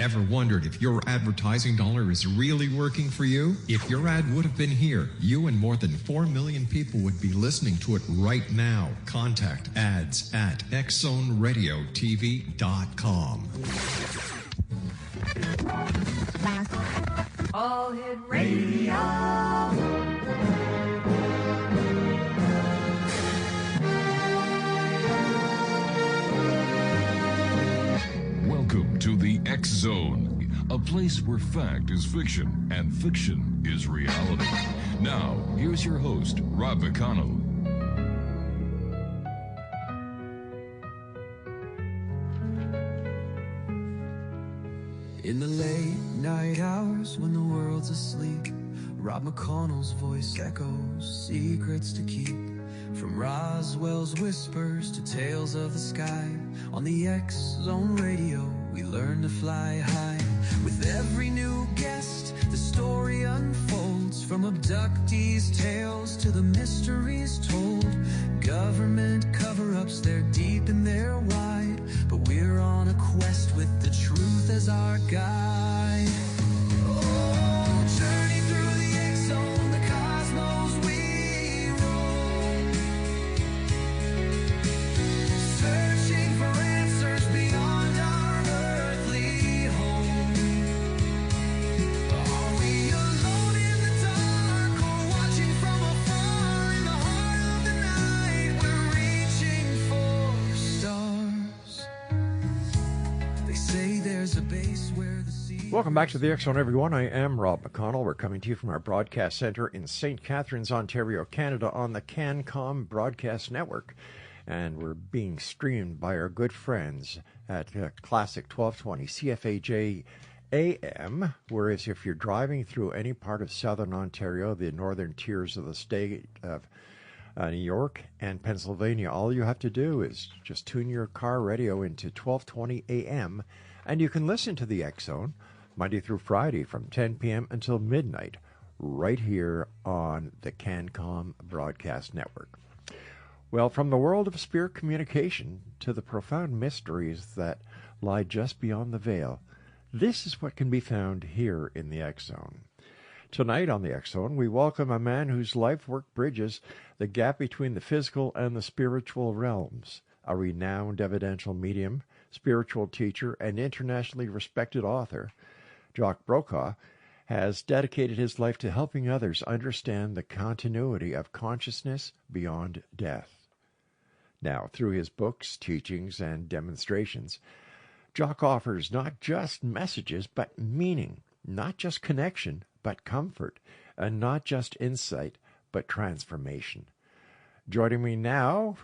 Ever wondered if your advertising dollar is really working for you? If your ad would have been here, you and more than 4 million people would be listening to it right now. Contact ads at xzoneradiotv.com. All Hit Radio. Welcome to the X Zone, a place where fact is fiction and fiction is reality. Now, here's your host, Rob McConnell. In the late night hours when the world's asleep, Rob McConnell's voice echoes secrets to keep. From Roswell's whispers to tales of the sky, on the X Zone Radio we learn to fly high. With every new guest the story unfolds, from abductees' tales to the mysteries told. Government cover-ups, they're deep and they're wide, but we're on a quest with the truth as our guide. Oh, journey through the X Zone, the cosmos we roam, searching for answers beyond our earthly home. Are we alone in the dark, or watching from afar? In the heart of the night, we're reaching for stars. They say there's a base where the sea... Welcome back to the X Zone, everyone. I am Rob McConnell. We're coming to you from our broadcast center in St. Catharines, Ontario, Canada, on the CanCom Broadcast Network. And we're being streamed by our good friends at Classic 1220 CFAJ AM, whereas if you're driving through any part of southern Ontario, the northern tiers of the state of New York and Pennsylvania, all you have to do is just tune your car radio into 1220 AM, and you can listen to the X Zone Monday through Friday from 10 p.m. until midnight, right here on the CanCom Broadcast Network. Well, from the world of spirit communication to the profound mysteries that lie just beyond the veil, this is what can be found here in the X Zone. Tonight on the X Zone, we welcome a man whose life work bridges the gap between the physical and the spiritual realms, a renowned evidential medium, spiritual teacher, and internationally respected author. Jock Brocas has dedicated his life to helping others understand the continuity of consciousness beyond death. Now, through his books, teachings, and demonstrations, Jock offers not just messages, but meaning, not just connection, but comfort, and not just insight, but transformation. Joining me now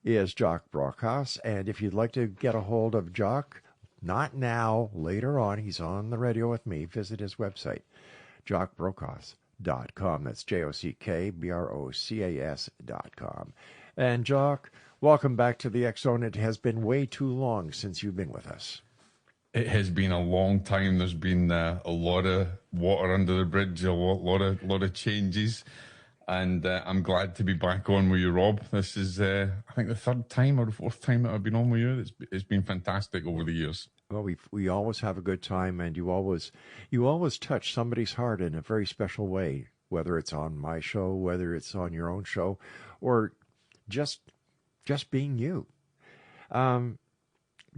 is Jock Brocas, and if you'd like to get a hold of Jock, not now, later on, he's on the radio with me, visit his website, jockbrocas.com. That's JOCKBROCAS.com. And Jock, welcome back to the X Zone. It has been way too long since you've been with us. It has been a long time. There's been a lot of water under the bridge, a lot of changes, and I'm glad to be back on with you, Rob. This is, I think, the third time or the fourth time that I've been on with you. It's been fantastic over the years. Well, we always have a good time, and you always touch somebody's heart in a very special way, whether it's on my show, whether it's on your own show, or just being you.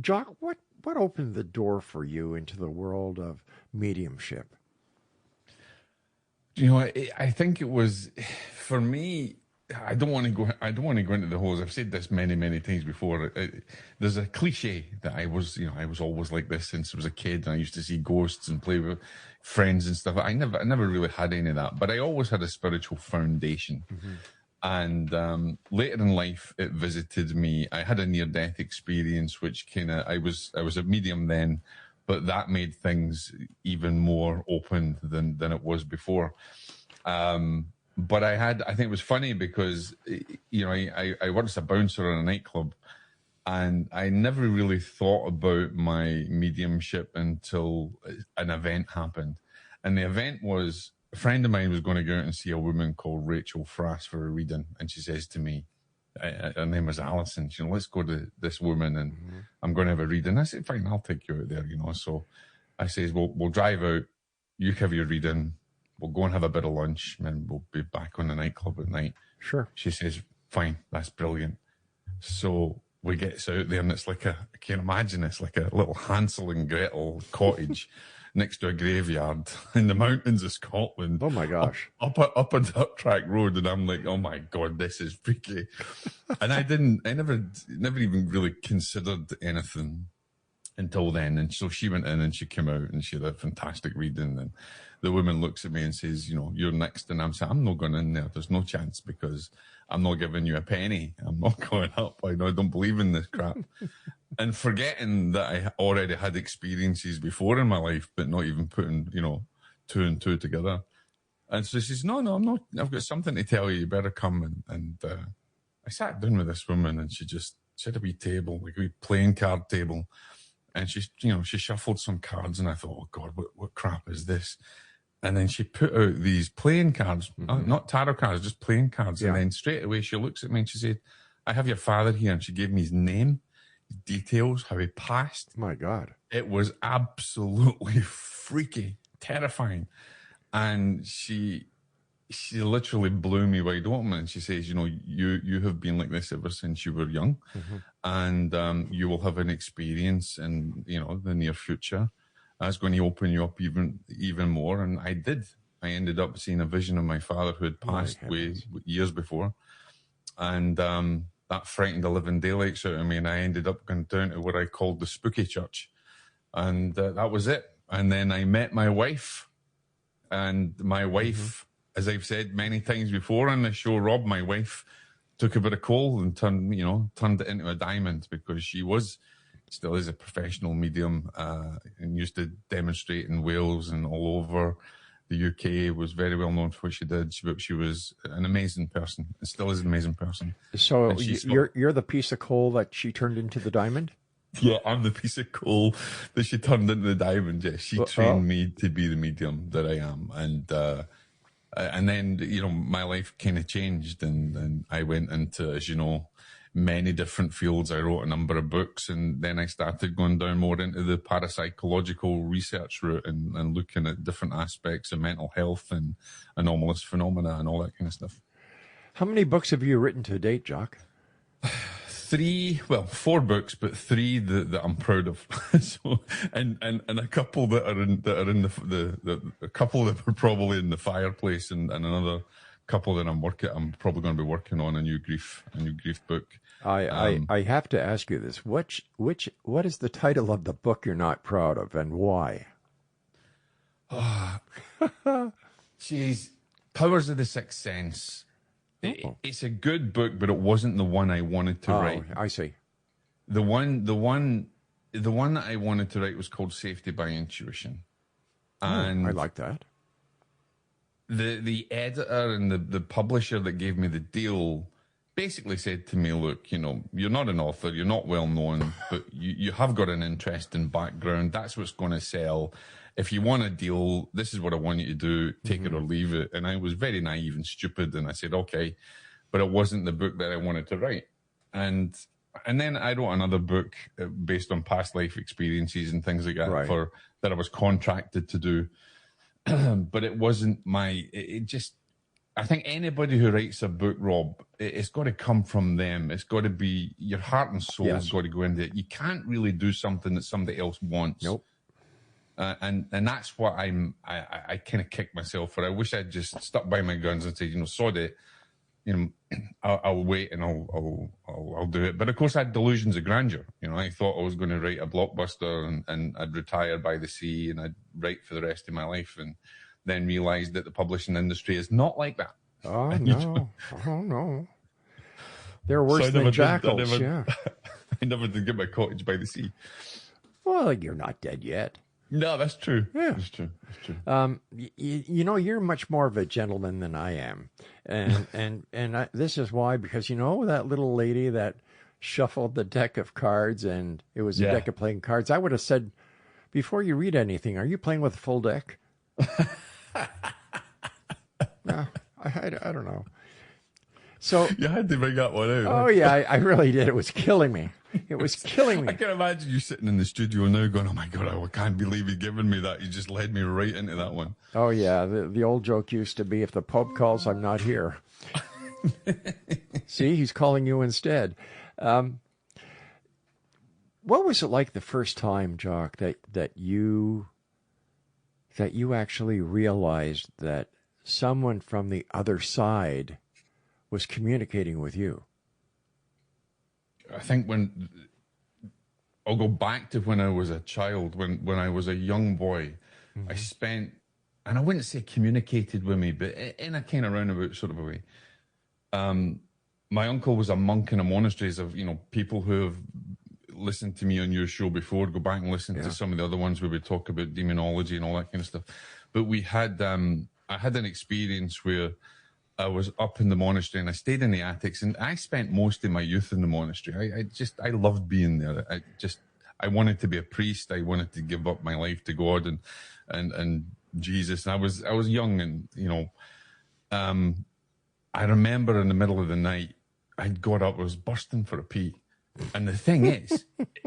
Jock, what opened the door for you into the world of mediumship? You know, I think it was, for me, I don't want to go into the holes. I've said this many times before. There's a cliche that I was always like this since I was a kid, and I used to see ghosts and play with friends and stuff. I never really had any of that, but I always had a spiritual foundation. Mm-hmm. And later in life, it visited me. I had a near-death experience, which I was a medium then, but that made things even more open than it was before. But I think it was funny because, I worked as a bouncer in a nightclub, and I never really thought about my mediumship until an event happened. And the event was, a friend of mine was going to go out and see a woman called Rachel Frass for a reading, and she says to me, her name was Alison, let's go to this woman and I'm going to have a reading. I said, fine, I'll take you out there, So I says, we'll drive out, you have your reading, we'll go and have a bit of lunch, and then we'll be back on the nightclub at night. Sure. She says, fine, that's brilliant. So we get out there, and it's like I can't imagine, it's like a little Hansel and Gretel cottage next to a graveyard in the mountains of Scotland. Oh my gosh. Up a dirt track road, and I'm like, oh my God, this is freaky. And I never even really considered anything until then. And so she went in and she came out and she had a fantastic reading. And the woman looks at me and says, you're next. And I'm saying, I'm not going in there. There's no chance, because I'm not giving you a penny. I'm not going up. I don't believe in this crap. And forgetting that I already had experiences before in my life, but not even putting, 2 and 2 together. And so she says, no, I'm not. I've got something to tell you. You better come. And I sat down with this woman, and she had a wee table, like a wee playing card table. And she shuffled some cards, and I thought, oh God, what crap is this? And then she put out these playing cards, not tarot cards, just playing cards. Yeah. And then straight away she looks at me and she said, I have your father here. And she gave me his name, his details, how he passed. My God. It was absolutely freaky, terrifying. And she literally blew me wide open, and she says, you have been like this ever since you were young, and you will have an experience in the near future that's going to open you up even more. And I did. I ended up seeing a vision of my father who had passed years before, and that frightened the living daylights out of me, and I ended up going down to what I called the spooky church, and that was it. And then I met my wife, and my wife, as I've said many times before on the show, Rob, my wife took a bit of coal and turned it into a diamond, because she still is a professional medium, and used to demonstrate in Wales and all over the UK, was very well known for what she did. She was an amazing person, and still is an amazing person. So you're the piece of coal that she turned into the diamond? Yeah, I'm the piece of coal that she turned into the diamond. Yeah, she trained me to be the medium that I am. And then, my life kind of changed, and I went into, as you know, many different fields. I wrote a number of books, and then I started going down more into the parapsychological research route and looking at different aspects of mental health and anomalous phenomena and all that kind of stuff. How many books have you written to date, Jock? 4 books, but 3 that I'm proud of. So, and a couple that are in a couple that are probably in the fireplace, and another couple that I'm probably going to be working on a new grief book. I have to ask you this: what is the title of the book you're not proud of, and why? Jeez, Powers of the Sixth Sense. It's a good book, but it wasn't the one I wanted to write. I see. The one that I wanted to write was called Safety by Intuition. And I like that. The editor and the publisher that gave me the deal basically said to me, look, you're not an author, you're not well known, but you have got an interesting background. That's what's going to sell. If you want a deal, this is what I want you to do, take it or leave it. And I was very naive and stupid, and I said, okay, but it wasn't the book that I wanted to write. And then I wrote another book based on past life experiences and things like that that I was contracted to do. But it wasn't I think anybody who writes a book, Rob, it's got to come from them. It's got to be your heart and soul has got to go into it. You can't really do something that somebody else wants. Nope. And that's what I kind of kicked myself for. I wish I'd just stuck by my guns and said, sod it, I'll wait and I'll do it. But of course I had delusions of grandeur. I thought I was going to write a blockbuster and I'd retire by the sea and I'd write for the rest of my life, and then realized that the publishing industry is not like that. Oh no. They're worse than jackals. I never did get my cottage by the sea. Well, you're not dead yet. No, that's true. Yeah, that's true. You're much more of a gentleman than I am, and this is why, because that little lady that shuffled the deck of cards, and it was a deck of playing cards. I would have said, before you read anything, are you playing with a full deck? No, I don't know. So you had to bring that one out. Oh yeah, I really did. It was killing me. It was killing me. I can imagine you sitting in the studio now going, oh my God, I can't believe you've given me that. You just led me right into that one. Oh, yeah. The old joke used to be, if the Pope calls, I'm not here. See, he's calling you instead. What was it like the first time, Jock, that you actually realized that someone from the other side was communicating with you? I think when I'll go back to when I was a child, when I was a young boy, I spent, and I wouldn't say communicated with me, but in a kind of roundabout sort of a way. My uncle was a monk in a monastery. Of, you know, people who have listened to me on your show before, go back and listen to some of the other ones where we talk about demonology and all that kind of stuff. But we had, I had an experience where I was up in the monastery and I stayed in the attics, and I spent most of my youth in the monastery. I loved being there. I wanted to be a priest. I wanted to give up my life to God and Jesus. And I was young, and, you know, I remember in the middle of the night, I got up, I was bursting for a pee. And the thing is,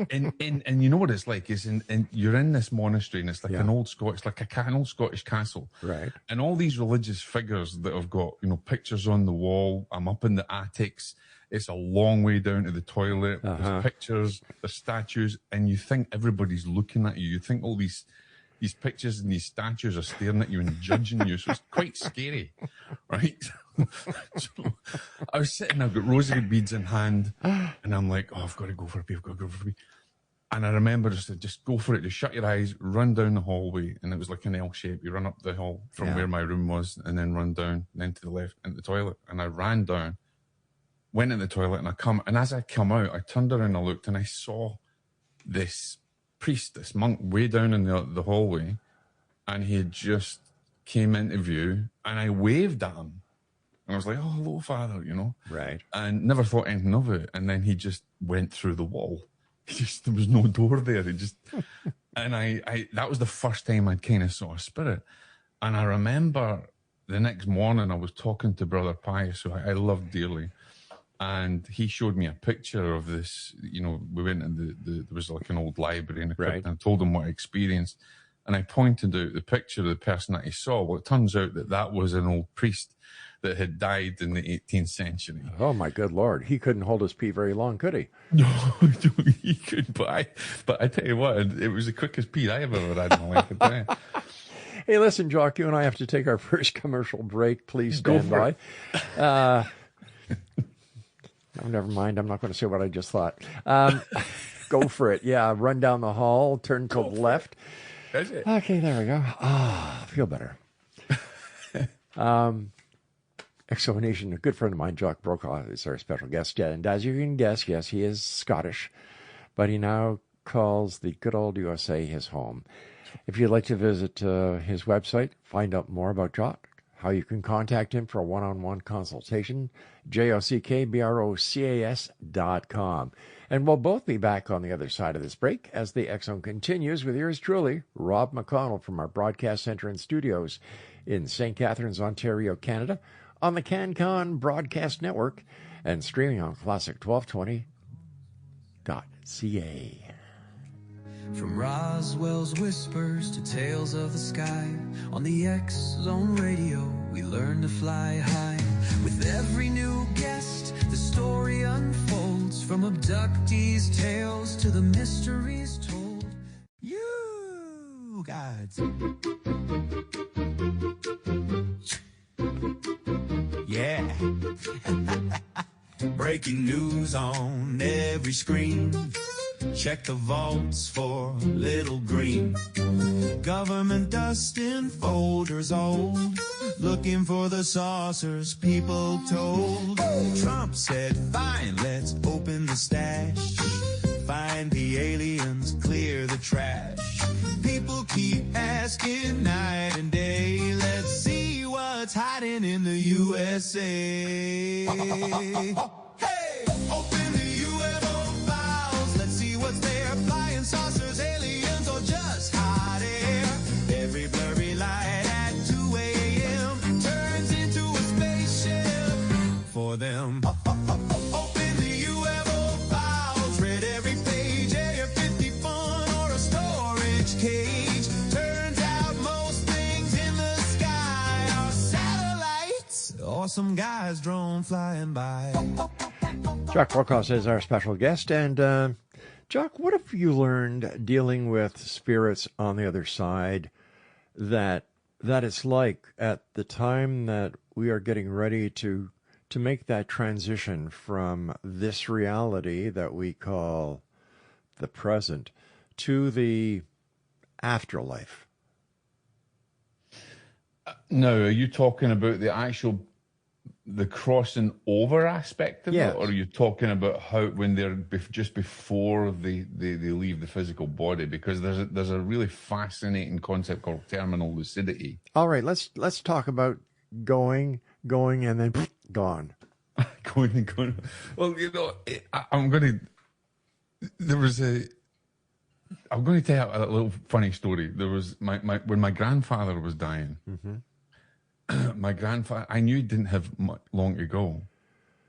and you know what it's like, is you're in this monastery, and it's like an old Scottish, an old Scottish castle. Right. And all these religious figures that have got, you know, pictures on the wall. I'm up in the attics. It's a long way down to the toilet. There's pictures, there's statues, and you think everybody's looking at you. You think all these pictures and these statues are staring at you and judging you. So it's quite scary, right? So I was sitting, I've got rosary beads in hand, and I'm like, oh, I've got to go for a pee, I've got to go for a pee. And I remember just go for it, just shut your eyes, run down the hallway, and it was like an L shape. You run up the hall from where my room was, and then run down, and then to the left, into the toilet. And I ran down, went in the toilet, and as I come out, I turned around and I looked, and I saw this priest, this monk, way down in the hallway, and he had just came into view, and I waved at him. And I was like, oh, hello, Father, you know. Right. And never thought anything of it. And then he just went through the wall. There was no door there. He just, and I that was the first time I'd kind of saw a spirit. And I remember the next morning I was talking to Brother Pius, who I loved dearly. And he showed me a picture of this, you know, we went in there was like an old library in the crypt, and I told him what I experienced. And I pointed out the picture of the person that he saw. Well, it turns out that was an old priest that had died in the 18th century. Oh, my good Lord. He couldn't hold his pee very long, could he? No, he couldn't. But I tell you what, it was the quickest pee I ever had in my life. Hey, listen, Jock, you and I have to take our first commercial break. Please stand by. Oh, never mind. I'm not going to say what I just thought. Go for it. Yeah, run down the hall, turn to the left. That's it. Okay, there we go. Ah, feel better. Exonation, a good friend of mine, Jock Brocas, is our special guest. And as you can guess, yes, he is Scottish, but he now calls the good old USA his home. If you'd like to visit his website, find out more about Jock, how you can contact him for a one-on-one consultation, JOCKBROCAS.com. And we'll both be back on the other side of this break as the X Zone continues with yours truly, Rob McConnell, from our broadcast center and studios in St. Catharines, Ontario, Canada, on the CanCon Broadcast Network and streaming on classic1220.ca. From Roswell's whispers to tales of the sky, on the X Zone Radio, we learn to fly high. With every new guest, the story unfolds, from abductees' tales to the mysteries told. You guys. Yeah. Breaking news on every screen. Check the vaults for little green. Government dust in folders old, looking for the saucers people told. Trump said, fine, let's open the stash. Find the aliens, clear the trash. People keep asking night and day, let's see what's hiding in the USA. Hey, open the UFO files, let's see what's there. Flying saucers, aliens, or just hot air. Every blurry light at 2 a.m. turns into a spaceship for them. Open the UFO files, read every cage. Turns out most things in the sky are satellites or some guy's drone flying by. Jock Brocas is our special guest. And, Jock, what have you learned dealing with spirits on the other side that it's like at the time that we are getting ready to make that transition from this reality that we call the present to the afterlife? Now, are you talking about the crossing over aspect of Yes. it, or are you talking about how when they're just before they leave the physical body? Because there's a really fascinating concept called terminal lucidity. All right, let's talk about going, and then gone. going. Well, I'm going to tell you a little funny story. There was when my grandfather was dying. My grandfather, I knew he didn't have long to go,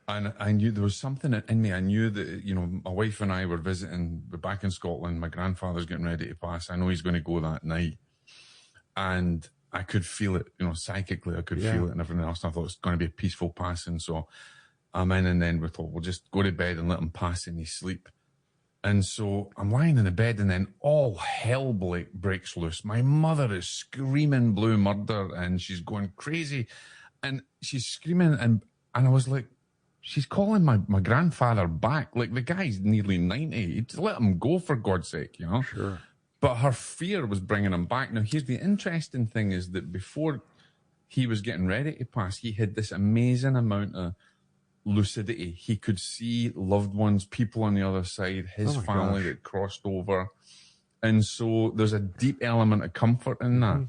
and I knew there was something in me. I knew that my wife and I were visiting. We're back in Scotland. My grandfather's getting ready to pass. I know he's going to go that night, and I could feel it. Psychically, I could feel it and everything else. And I thought it's going to be a peaceful passing. So I'm in, and then we thought we'll just go to bed and let him pass in his sleep. And so I'm lying in the bed, and then all hell breaks loose. My mother is screaming blue murder, and she's going crazy. And she's screaming, and I was like, she's calling my grandfather back. Like, the guy's nearly 90. Just let him go, for God's sake, Sure. But her fear was bringing him back. Now, here's the interesting thing is that before he was getting ready to pass, he had this amazing amount of lucidity. He could see loved ones, people on the other side, his family that crossed over. And so there's a deep element of comfort in that.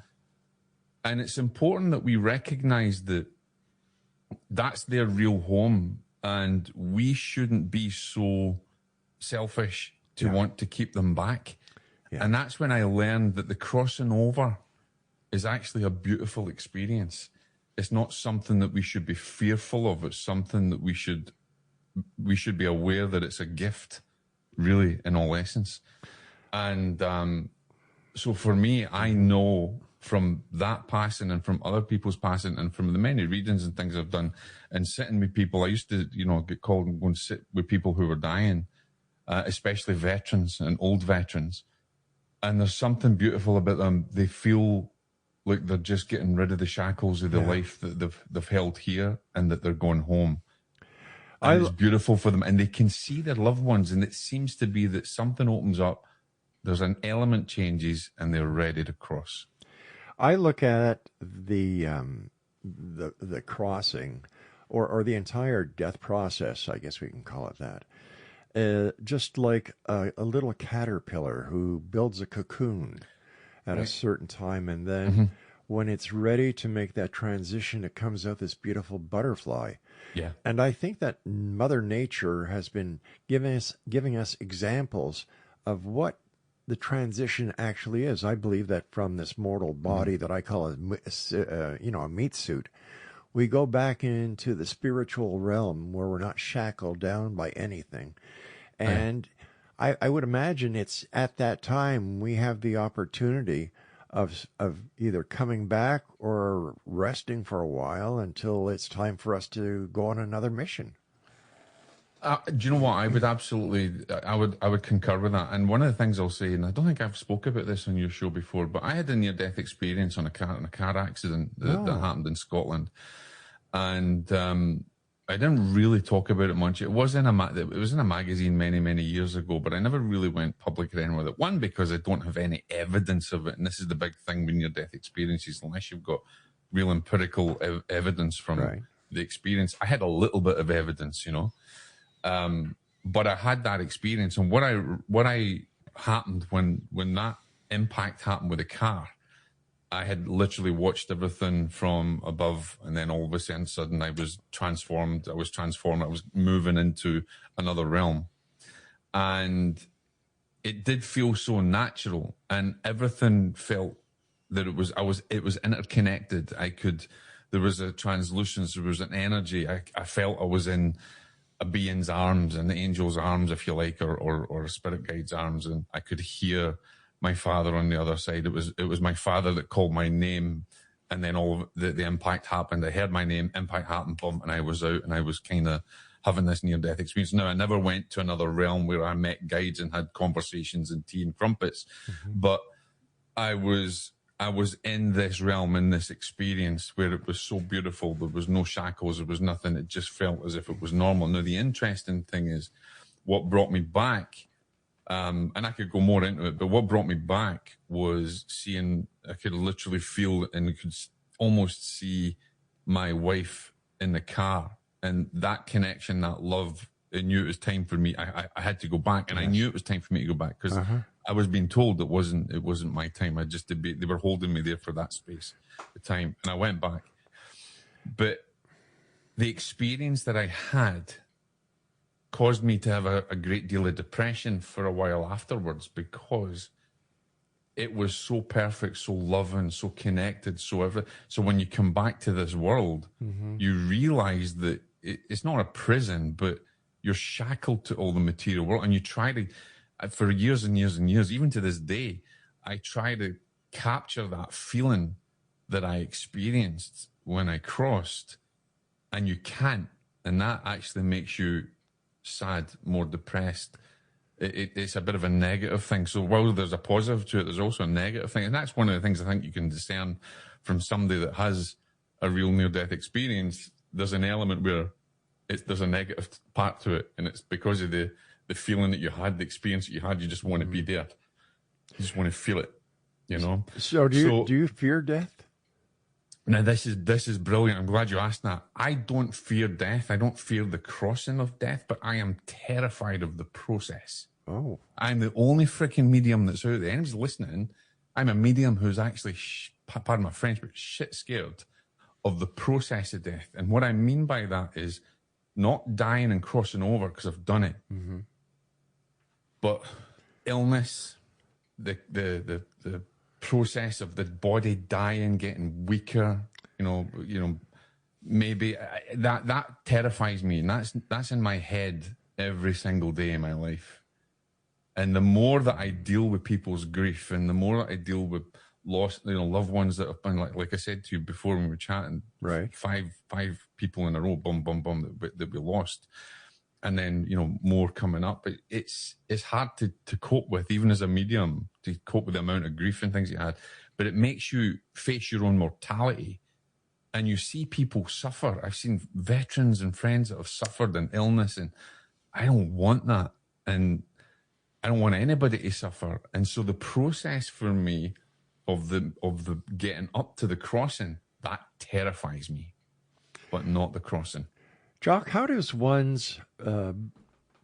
And it's important that we recognize that that's their real home, and we shouldn't be so selfish to want to keep them back. And that's when I learned that the crossing over is actually a beautiful experience. It's not something that we should be fearful of. It's something that we should be aware that it's a gift, really, in all essence. And so for me, I know from that passing and from other people's passing and from the many readings and things I've done and sitting with people, I used to, get called and go and sit with people who were dying, especially veterans and old veterans. And there's something beautiful about them. They feel like they're just getting rid of the shackles of the life that they've held here, and that they're going home. And it's beautiful for them, and they can see their loved ones, and it seems to be that something opens up, there's an element changes, and they're ready to cross. I look at the crossing, or the entire death process, I guess we can call it that, just like a little caterpillar who builds a cocoon at a certain time, and then when it's ready to make that transition, it comes out this beautiful butterfly. Yeah. And I think that Mother Nature has been giving us examples of what the transition actually is. I believe that from this mortal body that I call a meat suit, we go back into the spiritual realm where we're not shackled down by anything. And I would imagine it's at that time we have the opportunity of either coming back or resting for a while until it's time for us to go on another mission. Do you know what? I would absolutely, I would concur with that. And one of the things I'll say, and I don't think I've spoke about this on your show before, but I had a near-death experience in a car accident that happened in Scotland, and I didn't really talk about it much. It was in a magazine many years ago, but I never really went public then with it. One, because I don't have any evidence of it, and this is the big thing with near-death experiences, unless you've got real empirical evidence from the experience. I had a little bit of evidence, but I had that experience, and what I happened when that impact happened with the car, I had literally watched everything from above, and then all of a sudden I was transformed. I was moving into another realm, and it did feel so natural, and everything felt that it was interconnected. There was a translucence, there was an energy. I felt I was in a being's arms, an angel's arms, if you like, or a spirit guide's arms, and I could hear my father on the other side. It was my father that called my name, and then all of the impact happened. I heard my name, impact happened, boom, and I was out, and I was kind of having this near-death experience. Now, I never went to another realm where I met guides and had conversations and tea and crumpets, but I was in this realm, in this experience where it was so beautiful. There was no shackles, there was nothing. It just felt as if it was normal. Now, the interesting thing is what brought me back, and I could go more into it, but what brought me back was seeing, I could literally feel and could almost see my wife in the car, and that connection, that love, I knew it was time for me. I had to go back, and I knew it was time for me to go back because I was being told it wasn't my time. They were holding me there for that space, the time, and I went back. But the experience that I had caused me to have a great deal of depression for a while afterwards, because it was so perfect, so loving, so connected, so when you come back to this world, you realize that it's not a prison, but you're shackled to all the material world, and you try to, for years and years and years, even to this day, I try to capture that feeling that I experienced when I crossed, and you can't, and that actually makes you sad, more depressed. It's a bit of a negative thing. So while there's a positive to it, there's also a negative thing, and that's one of the things I think you can discern from somebody that has a real near-death experience. There's an element where there's a negative part to it, and it's because of the feeling that you had, the experience that you had. You just want to be there. You just want to feel it, you know? So do you fear death? Now, this is brilliant. I'm glad you asked that. I don't fear death. I don't fear the crossing of death, but I am terrified of the process. Oh. I'm the only freaking medium that's out there. Anybody's listening, I'm a medium who's actually, pardon my French, but shit scared of the process of death. And what I mean by that is not dying and crossing over, because I've done it, but illness, the process of the body dying, getting weaker, you know, maybe that terrifies me, and that's in my head every single day in my life. And the more that I deal with people's grief, and the more that I deal with lost, loved ones that have been, like I said to you before when we were chatting, right? Five people in a row, that we lost, and then more coming up. It's hard to cope with, even as a medium, to cope with the amount of grief and things you had. But it makes you face your own mortality, and you see people suffer. I've seen veterans and friends that have suffered in illness, and I don't want that, and I don't want anybody to suffer. And so the process for me of the getting up to the crossing, that terrifies me, but not the crossing. Jock, how does one's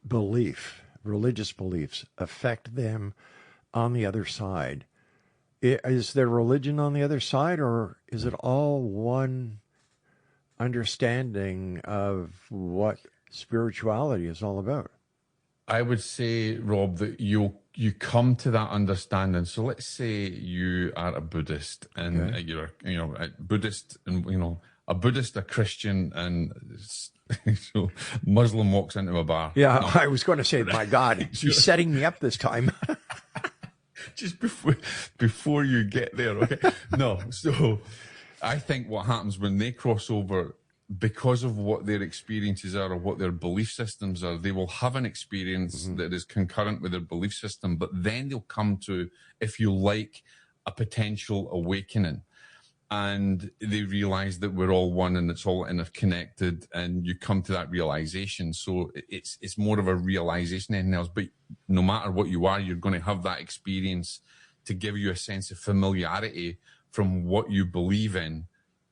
religious beliefs, affect them on the other side? Is there religion on the other side, or is it all one understanding of what spirituality is all about? I would say, Rob, that you come to that understanding. So let's say you are a Buddhist, and you're a Buddhist, and a Buddhist, a Christian, and so Muslim walks into a bar. Yeah, no. I was going to say, my God, he's setting me up this time. Just before you get there, okay? No, so I think what happens when they cross over, because of what their experiences are or what their belief systems are, they will have an experience that is concurrent with their belief system, but then they'll come to, if you like, a potential awakening. And they realize that we're all one and it's all interconnected, and you come to that realization. So it's more of a realization than anything else. But no matter what you are, you're going to have that experience to give you a sense of familiarity from what you believe in.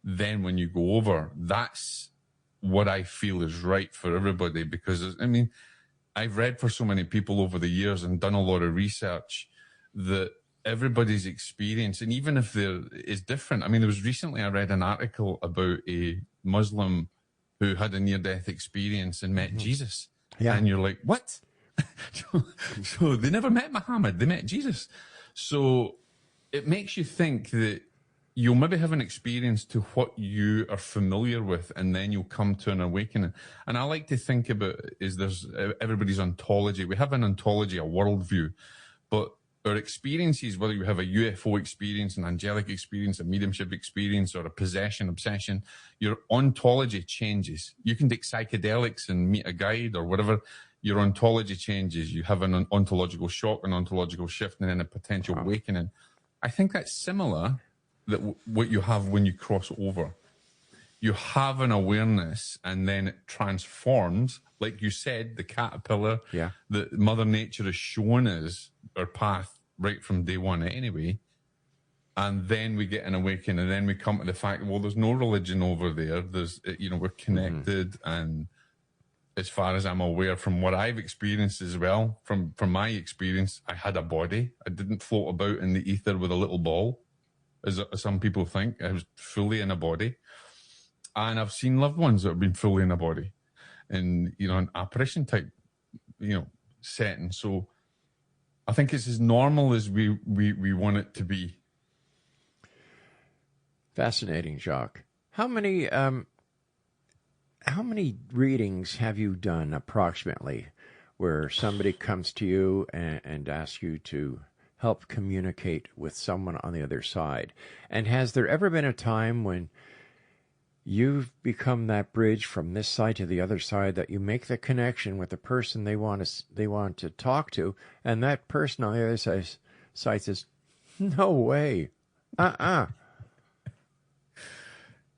Then when you go over, that's what I feel is right for everybody. Because, I mean, I've read for so many people over the years and done a lot of research that everybody's experience, and even if there is different. I mean, there was recently, I read an article about a Muslim who had a near-death experience and met Jesus. Yeah. And you're like, what? So they never met Muhammad, they met Jesus. So it makes you think that you'll maybe have an experience to what you are familiar with, and then you'll come to an awakening. And I like to think about there's everybody's ontology. We have an ontology, a worldview, but our experiences, whether you have a UFO experience, an angelic experience, a mediumship experience, or a possession, obsession, your ontology changes. You can take psychedelics and meet a guide or whatever. Your ontology changes. You have an ontological shock, an ontological shift, and then a potential awakening. I think that's similar that what you have when you cross over. You have an awareness, and then it transforms. Like you said, the caterpillar, that Mother Nature has shown us our path right from day one anyway. And then we get an awakening, and then we come to the fact, well, there's no religion over there. There's, we're connected. And as far as I'm aware, from what I've experienced as well, from my experience, I had a body. I didn't float about in the ether with a little ball, as some people think. I was fully in a body. And I've seen loved ones that have been fully in a body in, an apparition type, setting. So I think it's as normal as we want it to be. Fascinating, Jock. How many readings have you done approximately where somebody comes to you and asks you to help communicate with someone on the other side? And has there ever been a time when you've become that bridge from this side to the other side, that you make the connection with the person they want to talk to, and that person on the other side says, "No way,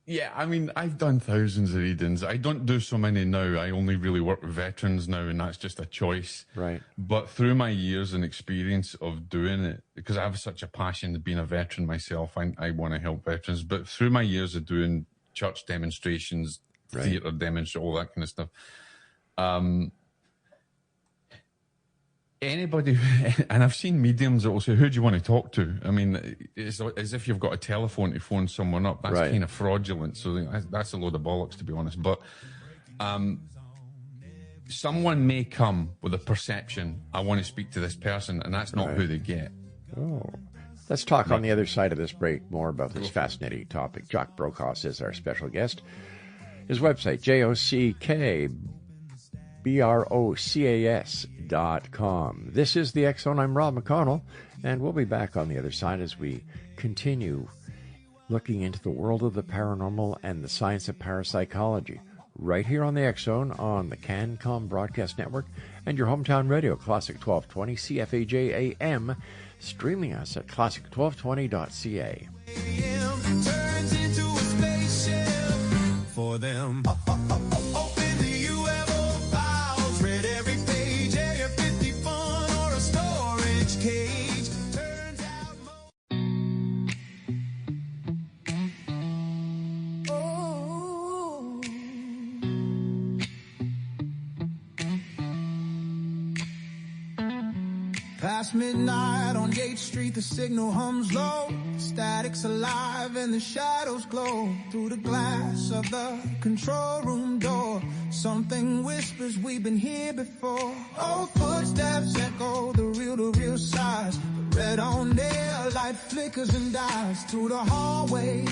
Yeah, I mean, I've done thousands of readings. I don't do so many now. I only really work with veterans now, and that's just a choice. Right. But through my years and experience of doing it, because I have such a passion of being a veteran myself, I want to help veterans. But through my years of doing church demonstrations, theatre demonstrations, all that kind of stuff, anybody, and I've seen mediums that will say, "Who do you want to talk to?" I mean, it's as if you've got a telephone to phone someone up. That's kind of fraudulent. So that's a load of bollocks, to be honest. But someone may come with a perception, "I want to speak to this person," and that's not who they get. Oh. Let's talk on the other side of this break more about this fascinating topic. Jock Brocas is our special guest. His website, JockBrocas.com. This is the X Zone. I'm Rob McConnell, and we'll be back on the other side as we continue looking into the world of the paranormal and the science of parapsychology, right here on the X Zone on the CanCom Broadcast Network and your hometown radio, Classic 1220 CFAJ AM, streaming us at classic1220.ca. Turns into a spaceship for them. Open the UFO files, read every page, Area 51 or a storage cage. Turns out past midnight on Yates Street, the signal hums low. Static's alive and the shadows glow through the glass of the control room door. Something whispers, we've been here before. Old footsteps echo the real size. The red on air light flickers and dies through the hallway.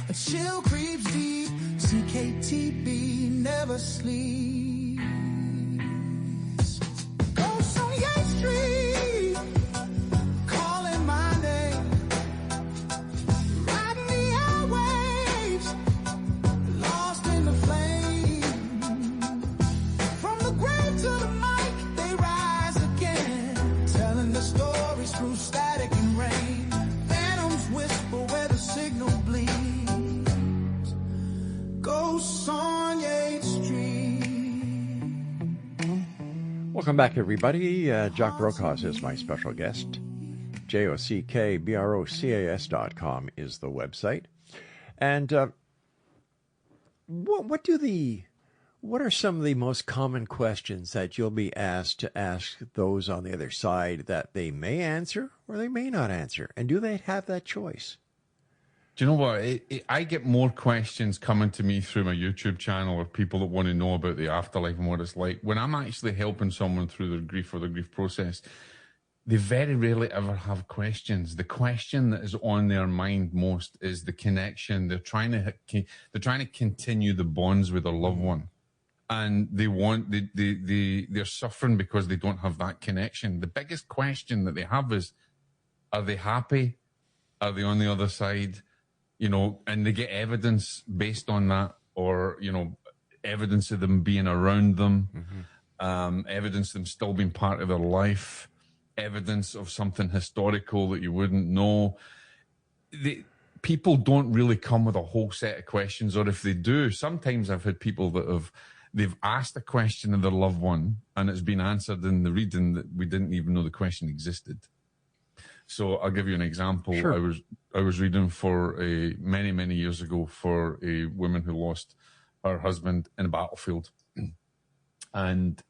A chill creeps deep. CKTB never sleeps. Ghosts on Yates Street. Welcome back, everybody. Jock Brocas is my special guest. JockBrocas.com is the website. And what are some of the most common questions that you'll be asked to ask those on the other side that they may answer or they may not answer? And do they have that choice? Do you know what? I get more questions coming to me through my YouTube channel, or people that want to know about the afterlife and what it's like. When I'm actually helping someone through their grief or the grief process, they very rarely ever have questions. The question that is on their mind most is the connection. They're trying to continue the bonds with their loved one, and they're suffering because they don't have that connection. The biggest question that they have is, Are they happy? Are they on the other side? You know, and they get evidence based on that, or, you know, evidence of them being around them, evidence of them still being part of their life, evidence of something historical that you wouldn't know. People don't really come with a whole set of questions, or if they do, sometimes I've had people that they've asked a question of their loved one and it's been answered in the reading that we didn't even know the question existed. So I'll give you an example. Sure. I was reading for many years ago for a woman who lost her husband in a battlefield, and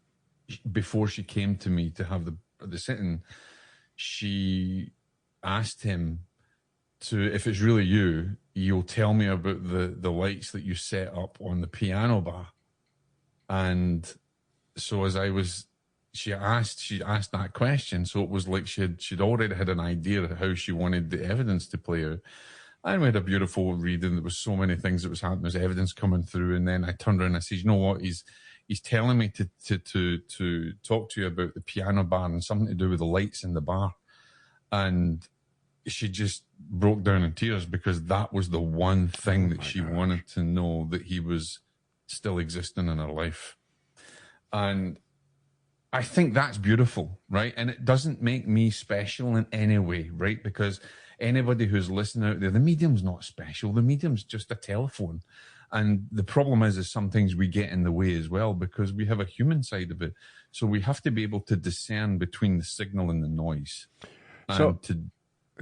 before she came to me to have the sitting, she asked him to, if it's really you, you'll tell me about the lights that you set up on the piano bar. And so as she asked that question, so it was like she'd already had an idea of how she wanted the evidence to play out. And we had a beautiful reading. There was so many things that was happening. There's evidence coming through, and then I turned around and I said, "You know what? He's telling me to talk to you about the piano bar and something to do with the lights in the bar." And she just broke down in tears because that was the one thing that she wanted to know, that he was still existing in her life. And I think that's beautiful, right? And it doesn't make me special in any way, right? Because anybody who's listening out there, the medium's not special. The medium's just a telephone. And the problem is some things we get in the way as well, because we have a human side of it. So we have to be able to discern between the signal and the noise.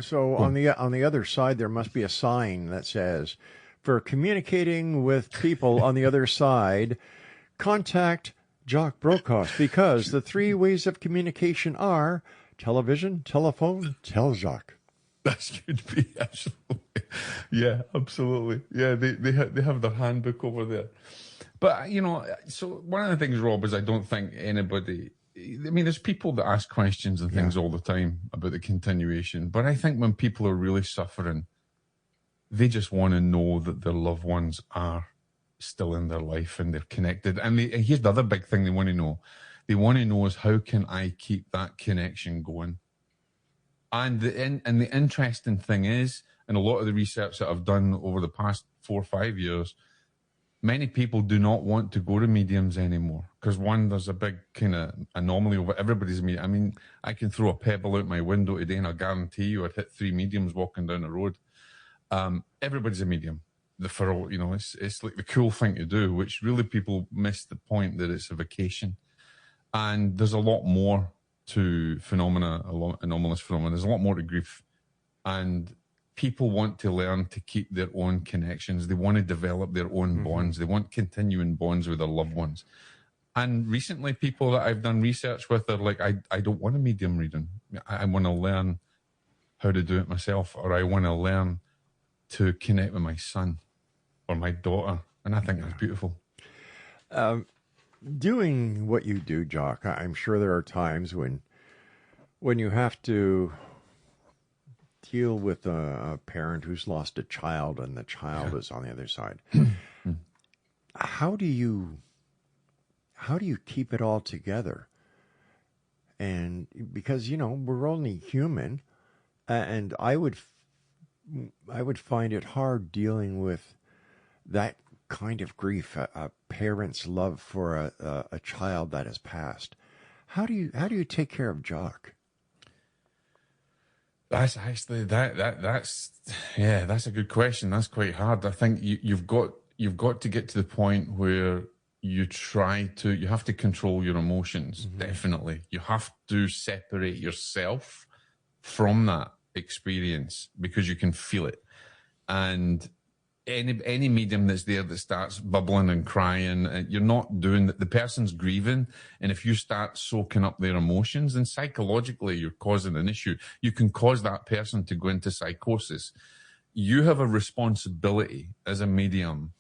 So on the other side, there must be a sign that says, for communicating with people on the other side, contact Jock Brocas, because the 3 ways of communication are television, telephone, tell Jock. That could be, absolutely. Yeah, absolutely. Yeah, they have their handbook over there. But, you know, so one of the things, Rob, is I don't think anybody... I mean, there's people that ask questions and things all the time about the continuation. But I think when people are really suffering, they just want to know that their loved ones are still in their life and they're connected. And here's the other big thing they want to know. They want to know is, how can I keep that connection going? And the interesting thing is, and a lot of the research that I've done over the past 4 or 5 years, many people do not want to go to mediums anymore because, one, there's a big kind of anomaly over everybody's medium. I mean, I can throw a pebble out my window today and I'll guarantee you I'd hit 3 mediums walking down the road. Everybody's a medium. It's like the cool thing to do, which really people miss the point that it's a vocation. And there's a lot more to anomalous phenomena. There's a lot more to grief. And people want to learn to keep their own connections. They want to develop their own bonds. They want continuing bonds with their loved ones. And recently, people that I've done research with are like, I don't want a medium reading. I want to learn how to do it myself, or I want to learn to connect with my son or my daughter. And I think that's beautiful. Doing what you do, Jock, I'm sure there are times when you have to deal with a parent who's lost a child and the child is on the other side. How do you keep it all together? And because, you know, we're only human, and I would find it hard dealing with that kind of grief, a parent's love for a child that has passed. How do you take care of Jock? That's actually that's a good question. That's quite hard. I think you've got to get to the point where you have to control your emotions. Definitely, you have to separate yourself from that experience because you can feel it. And any medium that's there that starts bubbling and crying, you're not doing that. The person's grieving, and if you start soaking up their emotions, then psychologically you're causing an issue. You can cause that person to go into psychosis. You have a responsibility as a medium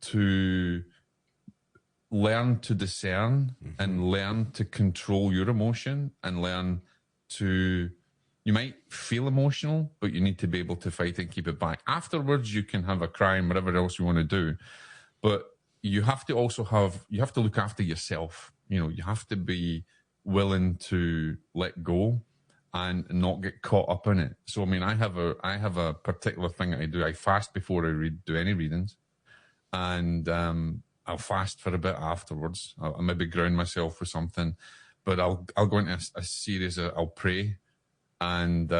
to learn to discern and learn to control your emotion and learn to... You might feel emotional, but you need to be able to fight and keep it back. Afterwards, you can have a cry and whatever else you want to do. But you have to also look after yourself. You know, you have to be willing to let go and not get caught up in it. So, I mean, I have a particular thing that I do. I fast before I do any readings, and I'll fast for a bit afterwards. I'll maybe ground myself with something, but I'll go into a series. I'll pray, and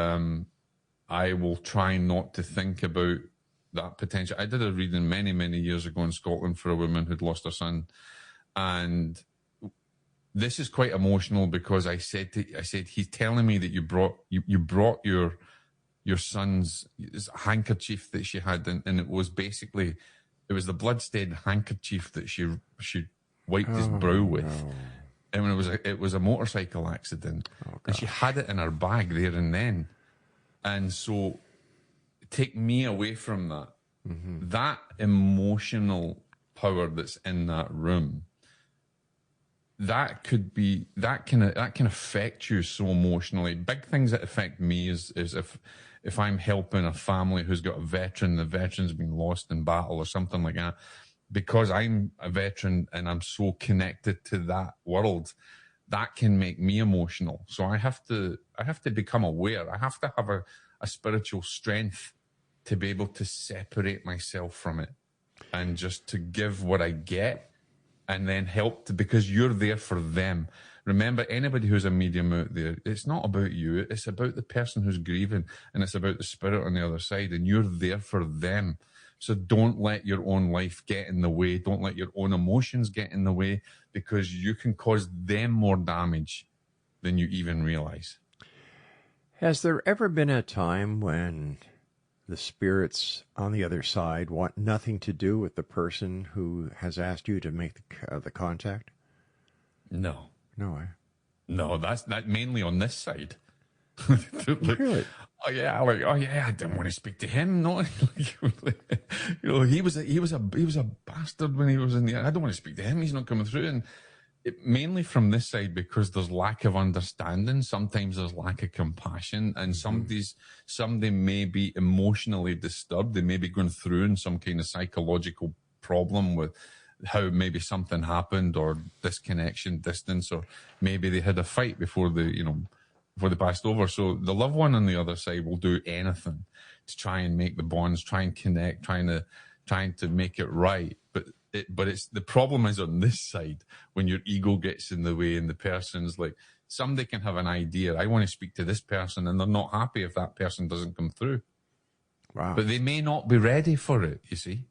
I will try not to think about that potential. I did a reading many years ago in Scotland for a woman who'd lost her son, and this is quite emotional because I said he's telling me that you brought your son's handkerchief that she had, and it was basically, it was the blood-stained handkerchief that she wiped his brow with. No. And it was a motorcycle accident, and she had it in her bag there and then. And so, take me away from that. Mm-hmm. That emotional power that's in that room, that can affect you so emotionally. Big things that affect me is if I'm helping a family who's got a veteran, the veteran's been lost in battle or something like that, because I'm a veteran and I'm so connected to that world, that can make me emotional. So I have to become aware. I have to have a spiritual strength to be able to separate myself from it and just to give what I get and then help because you're there for them. Remember, anybody who's a medium out there, it's not about you. It's about the person who's grieving, and it's about the spirit on the other side, and you're there for them. So don't let your own life get in the way. Don't let your own emotions get in the way, because you can cause them more damage than you even realize. Has there ever been a time when the spirits on the other side want nothing to do with the person who has asked you to make the contact? No. No, No, that's mainly on this side. Really? Oh yeah, I didn't want to speak to him. No, he was a bastard when he was in the. I don't want to speak to him. He's not coming through. And mainly from this side, because there's lack of understanding. Sometimes there's lack of compassion, and somebody may be emotionally disturbed. They may be going through in some kind of psychological problem with how maybe something happened, or disconnection, distance, or maybe they had a fight before they passed over. So the loved one on the other side will do anything to try and make the bonds, try and connect, trying to make it right. But it's the problem is on this side, when your ego gets in the way and the person's like, somebody can have an idea, I want to speak to this person, and they're not happy if that person doesn't come through. Wow. But they may not be ready for it, you see.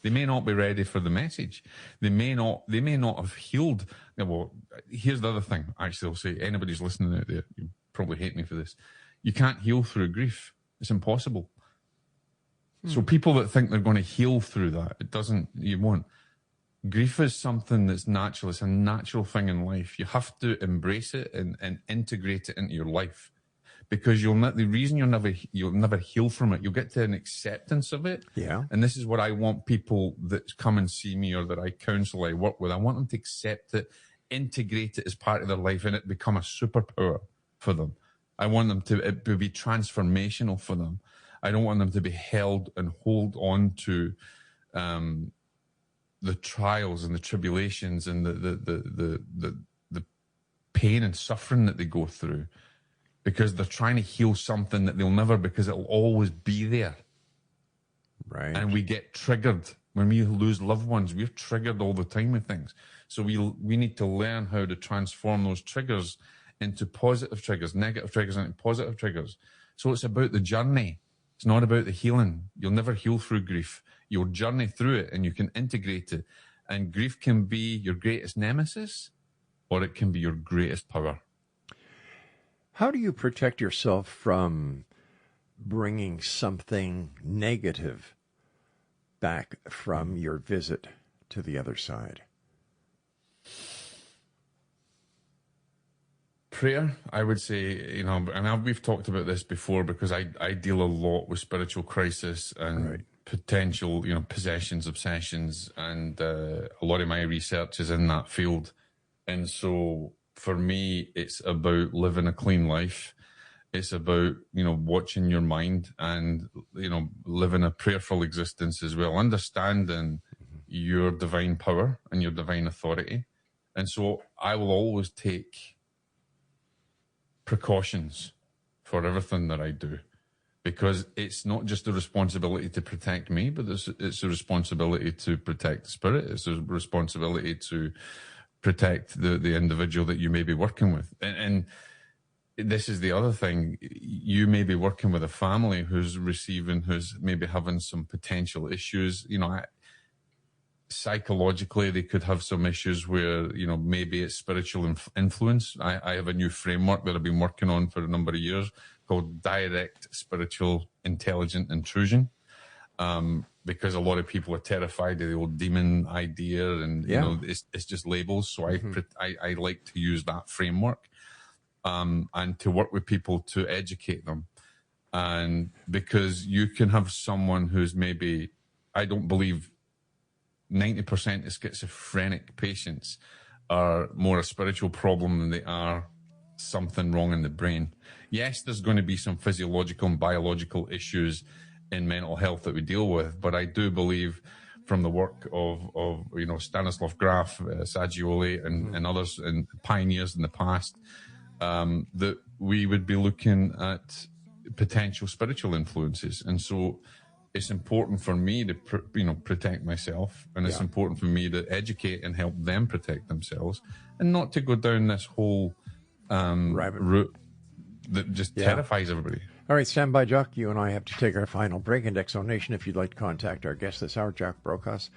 They may not be ready for the message. They may not have healed. Well, here's the other thing. Actually, I'll say, anybody's listening out there, you probably hate me for this. You can't heal through grief. It's impossible. So people that think they're going to heal through that, you won't. Grief is something that's natural. It's a natural thing in life. You have to embrace it and integrate it into your life. Because the reason you'll never heal from it, you'll get to an acceptance of it. Yeah. And this is what I want people that come and see me, or that I counsel, I work with. I want them to accept it, integrate it as part of their life, and it become a superpower for them. I want them to be transformational for them. I don't want them to be held and hold on to the trials and the tribulations and the pain and suffering that they go through, because they're trying to heal something that they'll never, because it'll always be there. Right. And we get triggered. When we lose loved ones, we're triggered all the time with things. So we need to learn how to transform those triggers into positive triggers, negative triggers into positive triggers. So it's about the journey. It's not about the healing. You'll never heal through grief. You'll journey through it, and you can integrate it. And grief can be your greatest nemesis, or it can be your greatest power. How do you protect yourself from bringing something negative back from your visit to the other side? Prayer, I would say, and we've talked about this before, because I deal a lot with spiritual crisis and potential, possessions, obsessions, and a lot of my research is in that field. And so for me, it's about living a clean life. It's about, watching your mind and, living a prayerful existence as well, understanding your divine power and your divine authority. And so I will always take precautions for everything that I do, because it's not just a responsibility to protect me, but it's a responsibility to protect the spirit. It's a responsibility to protect the individual that you may be working with. And this is the other thing. You may be working with a family who's maybe having some potential issues. You know, psychologically, they could have some issues where, you know, maybe it's spiritual influence. I have a new framework that I've been working on for a number of years called direct spiritual intelligent intrusion. Because a lot of people are terrified of the old demon idea, and you know, it's just labels. So I like to use that framework, and to work with people to educate them. And because you can have someone who's maybe, I don't believe 90% of schizophrenic patients are more a spiritual problem than they are something wrong in the brain. Yes, there's going to be some physiological and biological issues in mental health that we deal with, but I do believe from the work of you know, Stanislav Graf, Saggioli, and others, and pioneers in the past, that we would be looking at potential spiritual influences. And so it's important for me to protect myself, and it's important for me to educate and help them protect themselves, and not to go down this whole route that just terrifies everybody. All right, stand by, Jock. You and I have to take our final break. And X Zone Nation, if you'd like to contact our guest this hour, Jock Brocas,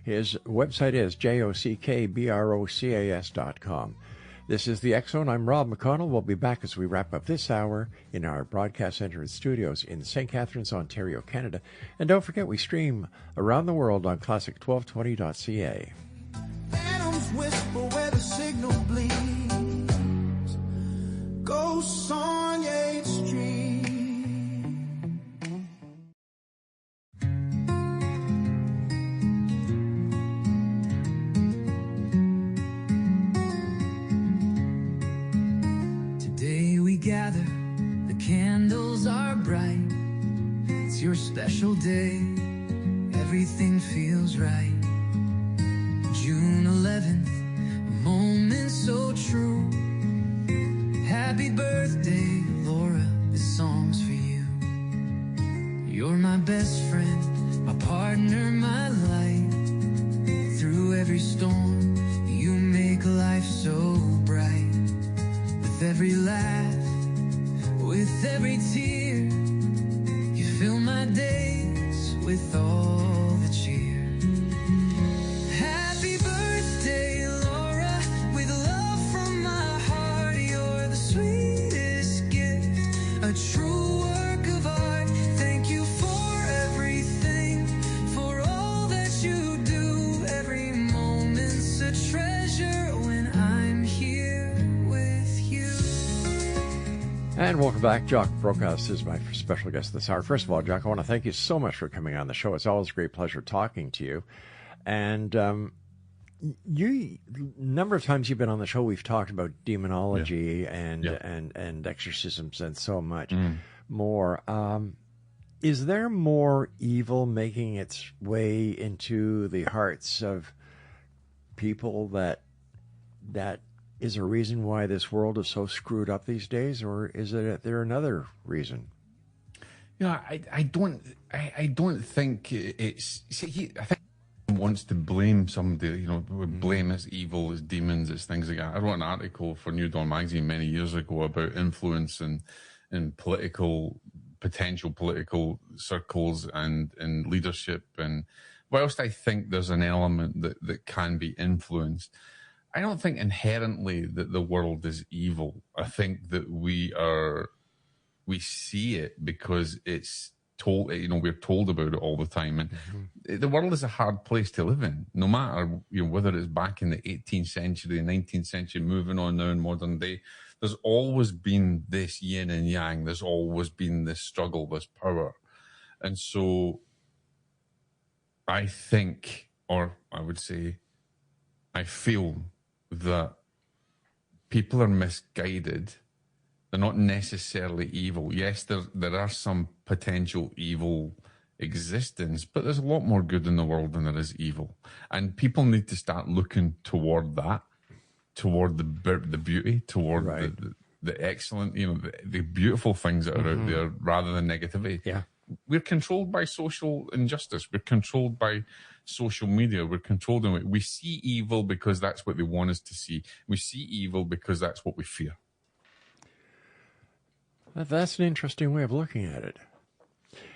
his website is jockbrocas.com. This is the X Zone. I'm Rob McConnell. We'll be back as we wrap up this hour in our broadcast center and studios in St. Catharines, Ontario, Canada. And don't forget, we stream around the world on classic1220.ca. Phantoms whisper where the signal bleeds. Ghosts on 8th Street. Today we gather, the candles are bright. It's your special day, everything feels right. June 11th, a moment so true. Happy birthday, Laura, this song's for you. You're my best friend, my partner, my light. Through every storm, you make life so bright. With every laugh, with every tear, you fill my days with all the cheer. Happy birthday, Laura, with love from my heart. You're the sweetest gift, a true work of art. Thank you for everything, for all that you do. Every moment's a treasure when I'm here with you. And welcome back. Jock Brocas is my special guest this hour. First of all, Jock, I want to thank you so much for coming on the show. It's always a great pleasure talking to you. And you, number of times you've been on the show, we've talked about demonology and exorcisms and so much more. Is there more evil making its way into the hearts of people that is a reason why this world is so screwed up these days, or is there another reason? You know, I don't think it's. See, I think he wants to blame somebody. You know, blame as evil, as demons, as things like that. I wrote an article for New Dawn magazine many years ago about influence and potential political circles and leadership. And whilst I think there's an element that can be influenced, I don't think inherently that the world is evil. I think that we see it because it's told, you know, we're told about it all the time. And the world is a hard place to live in, no matter, you know, whether it's back in the 18th century, the 19th century, moving on now in modern day. There's always been this yin and yang. There's always been this struggle, this power. And so I think, or I would say, I feel that people are misguided. They're not necessarily evil. Yes, there are some potential evil existence, but there's a lot more good in the world than there is evil. And people need to start looking toward that, toward the beauty, toward the excellent, the beautiful things that are out there rather than negativity. Yeah. We're controlled by social injustice. We're controlled by social media. We're controlled. We see evil because that's what they want us to see. We see evil because that's what we fear. That's an interesting way of looking at it.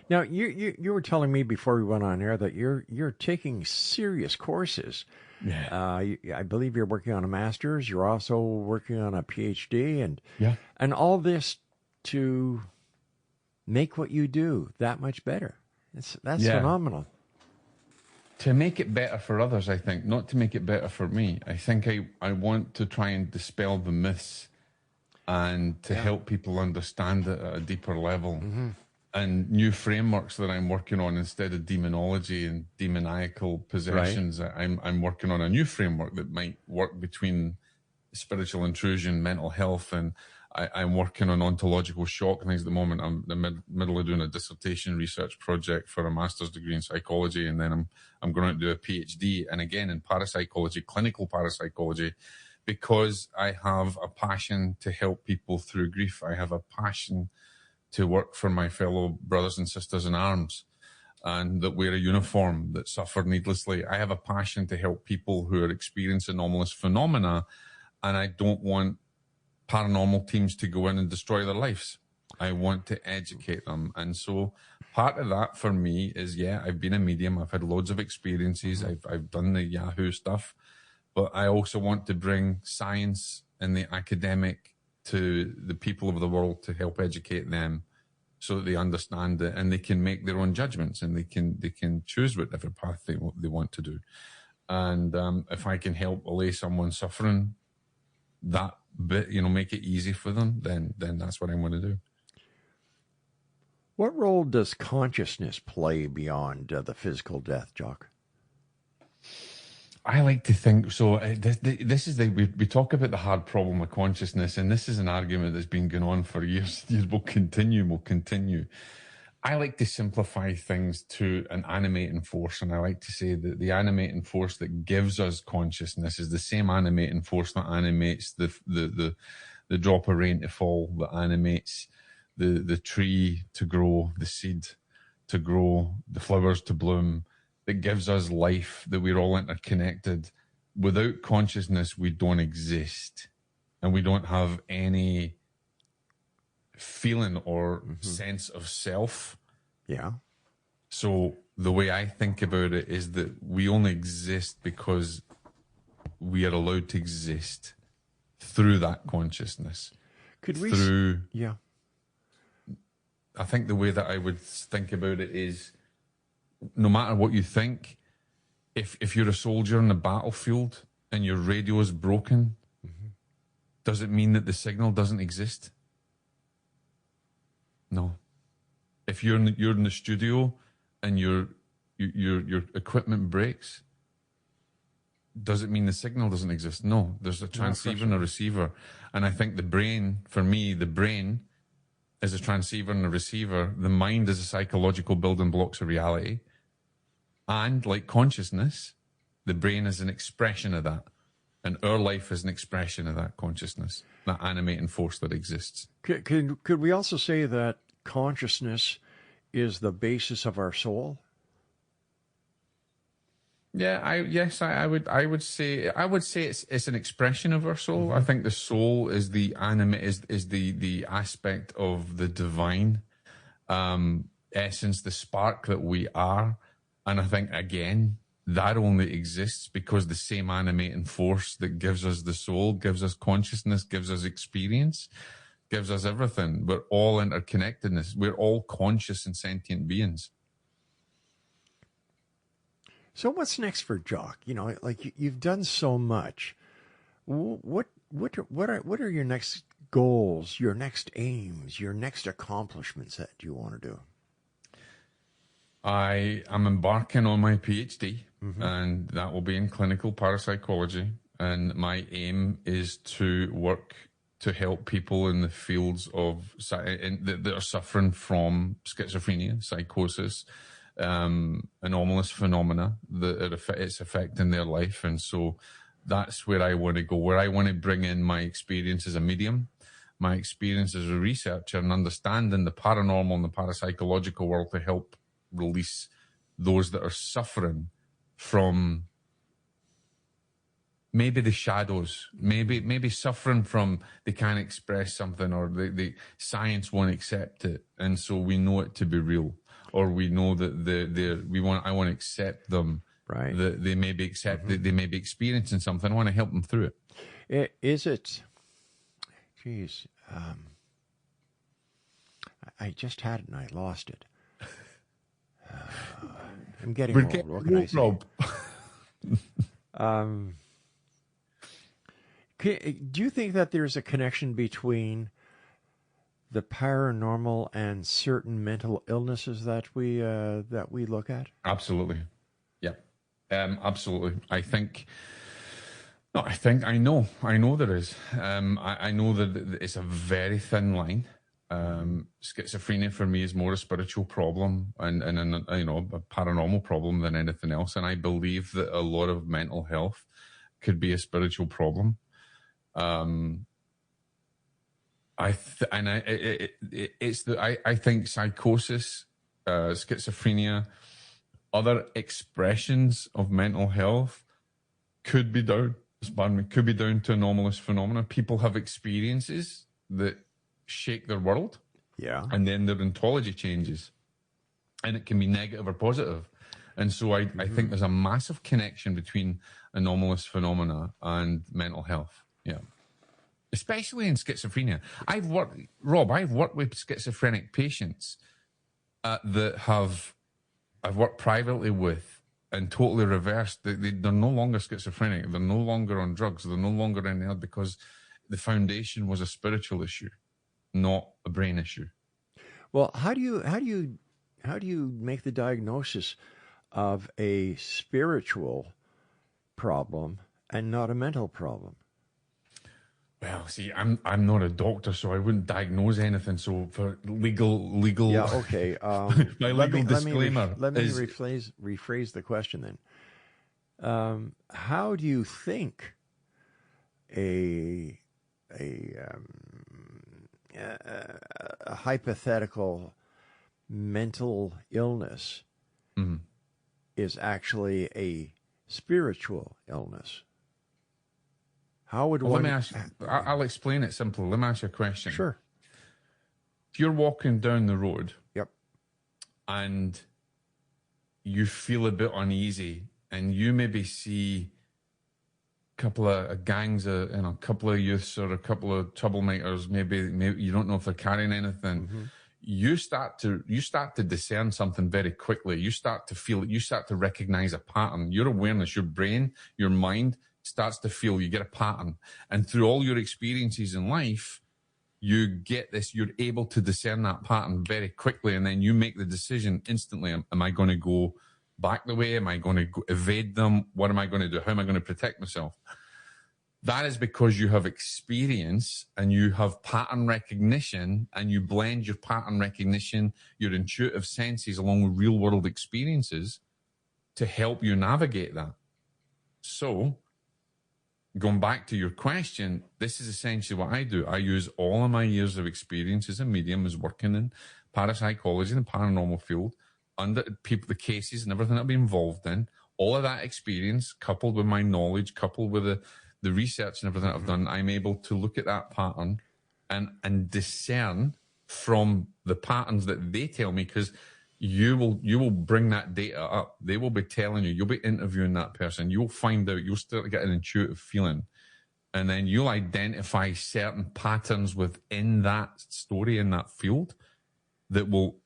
Now, you were telling me before we went on air that you're taking serious courses. Yeah. I believe you're working on a master's. You're also working on a PhD, and all this to make what you do that much better. That's phenomenal. To make it better for others, I think, not to make it better for me. I think I want to try and dispel the myths and to help people understand it at a deeper level. And new frameworks that I'm working on, instead of demonology and demoniacal possessions, I'm working on a new framework that might work between spiritual intrusion, mental health, and I'm working on ontological shock things at the moment. I'm in the middle of doing a dissertation research project for a master's degree in psychology, and then I'm going to do a PhD, and again in parapsychology, clinical parapsychology, because I have a passion to help people through grief. I have a passion to work for my fellow brothers and sisters in arms and that wear a uniform, that suffer needlessly. I have a passion to help people who are experiencing anomalous phenomena, and I don't want paranormal teams to go in and destroy their lives. I want to educate them. And so part of that for me is, I've been a medium. I've had loads of experiences. I've done the Yahoo stuff, but I also want to bring science and the academic to the people of the world to help educate them so that they understand it and they can make their own judgments and they can choose whatever path they want to do. And if I can help allay someone suffering that bit, make it easy for them, then that's what I'm going to do. What role does consciousness play beyond the physical death, Jock? I like to think so. This is we talk about the hard problem of consciousness, and this is an argument that's been going on for years. Will continue. I like to simplify things to an animating force, and I like to say that the animating force that gives us consciousness is the same animating force that animates the drop of rain to fall, that animates the tree to grow, the seed to grow, the flowers to bloom, that gives us life, that we're all interconnected. Without consciousness, we don't exist, and we don't have any feeling or sense of self. Yeah. So the way I think about it is that we only exist because we are allowed to exist through that consciousness. Yeah. I think the way that I would think about it is, no matter what you think, if you're a soldier on the battlefield and your radio is broken, does it mean that the signal doesn't exist? No. If you're in the studio and your equipment breaks, does it mean the signal doesn't exist? No. There's a transceiver and a receiver. And I think the brain, for me, the brain is a transceiver and a receiver. The mind is a psychological building blocks of reality. And like consciousness, the brain is an expression of that. And our life is an expression of that consciousness, that animating force that exists. Could we also say that consciousness is the basis of our soul? Yeah, I would say it's an expression of our soul. I think the soul is the the aspect of the divine essence, the spark that we are. And I think, again, that only exists because the same animating force that gives us the soul, gives us consciousness, gives us experience, gives us everything. We're all interconnectedness. We're all conscious and sentient beings. So what's next for Jock? You've done so much. What are your next goals, your next aims, your next accomplishments that you want to do? I am embarking on my PhD, and that will be in clinical parapsychology. And my aim is to work to help people in the fields of that are suffering from schizophrenia, psychosis, anomalous phenomena that it's affecting their life. And so that's where I want to go, where I want to bring in my experience as a medium my experience as a researcher and understanding the paranormal and the parapsychological world to help release those that are suffering from maybe the shadows, maybe suffering from they can't express something, or the science won't accept it, and so we know it to be real, or we know that I want to accept them, right? That they may be they may be experiencing something. I want to help them through it. Is it? Geez, I just had it and I lost it. I'm getting old. What can I say? Do you think that there's a connection between the paranormal and certain mental illnesses that we look at? Absolutely, yeah, absolutely. I know there is. I know that it's a very thin line. Schizophrenia for me is more a spiritual problem and a paranormal problem than anything else. And I believe that a lot of mental health could be a spiritual problem. I think psychosis, schizophrenia, other expressions of mental health could be down to anomalous phenomena. People have experiences that shake their world, and then their ontology changes, and it can be negative or positive. And so I think there's a massive connection between anomalous phenomena and mental health. Yeah, especially in schizophrenia. I've worked with schizophrenic patients that I've worked privately with and totally reversed. They're no longer schizophrenic. They're no longer on drugs. They're no longer in there because the foundation was a spiritual issue, not a brain issue. Well, how do you make the diagnosis of a spiritual problem and not a mental problem? Well, see, I'm not a doctor, so I wouldn't diagnose anything. So for legal, yeah, okay. My legal disclaimer. Let me rephrase the question then. How do you think a hypothetical mental illness is actually a spiritual illness? How would one... I'll explain it simply. Let me ask you a question. Sure. If you're walking down the road, yep, and you feel a bit uneasy, and you maybe see a couple of gangs, a couple of youths or a couple of troublemakers, maybe you don't know if they're carrying anything. You start to discern something very quickly. You start to feel it. You start to recognize a pattern. Your awareness, your brain, your mind starts to feel, you get a pattern. And through all your experiences in life, you get this, you're able to discern that pattern very quickly. And then you make the decision instantly. Am I going to go back the way? Am I going to evade them? What am I going to do? How am I going to protect myself? That is because you have experience and you have pattern recognition, and you blend your pattern recognition, your intuitive senses along with real world experiences to help you navigate that. So going back to your question, this is essentially what I do. I use all of my years of experience as a medium, as working in parapsychology and the paranormal field, under the cases and everything I've been involved in, all of that experience, coupled with my knowledge, coupled with the research and everything I've done, I'm able to look at that pattern and discern from the patterns that they tell me, because you will bring that data up. They will be telling you, you'll be interviewing that person. You'll find out, you'll start to get an intuitive feeling. And then you'll identify certain patterns within that story, in that field, that will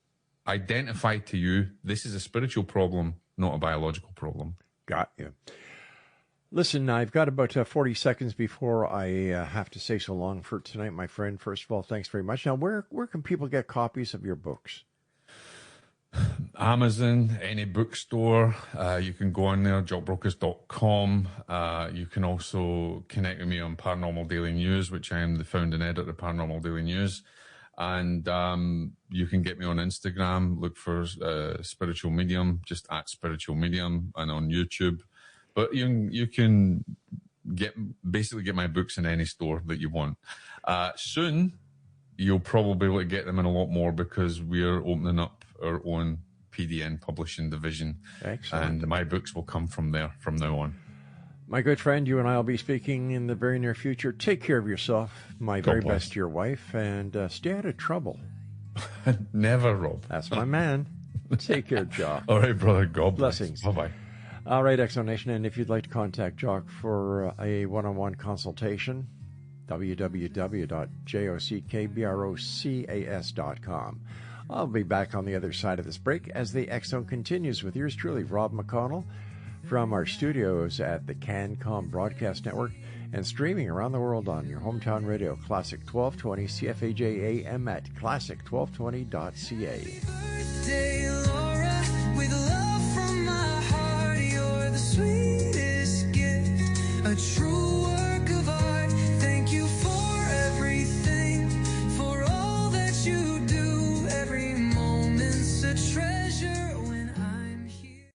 identify to you, this is a spiritual problem, not a biological problem. Got you. Listen, I've got about 40 seconds before I have to say so long for tonight, my friend. First of all, thanks very much. Now, where can people get copies of your books? Amazon, any bookstore. You can go on there, jockbrocas.com. You can also connect with me on Paranormal Daily News, which I am the founder and editor of Paranormal Daily News. And you can get me on Instagram. Look for Spiritual Medium, just at Spiritual Medium, and on YouTube. But you can basically get my books in any store that you want. Soon, you'll probably be able to get them in a lot more because we're opening up our own PDN publishing division. Excellent. And my books will come from there from now on. My good friend, you and I will be speaking in the very near future. Take care of yourself. My God very bless. best to your wife, and stay out of trouble. Never, Rob. That's my man. Take care, Jock. All right, brother. God bless. Blessings. Bye-bye. All right, Exonation, and if you'd like to contact Jock for a one-on-one consultation, www.jockbrocas.com. I'll be back on the other side of this break as the X-Zone continues with yours truly, Rob McConnell, from our studios at the CanCom Broadcast Network and streaming around the world on your hometown radio, Classic 1220 CFAJ AM at classic1220.ca.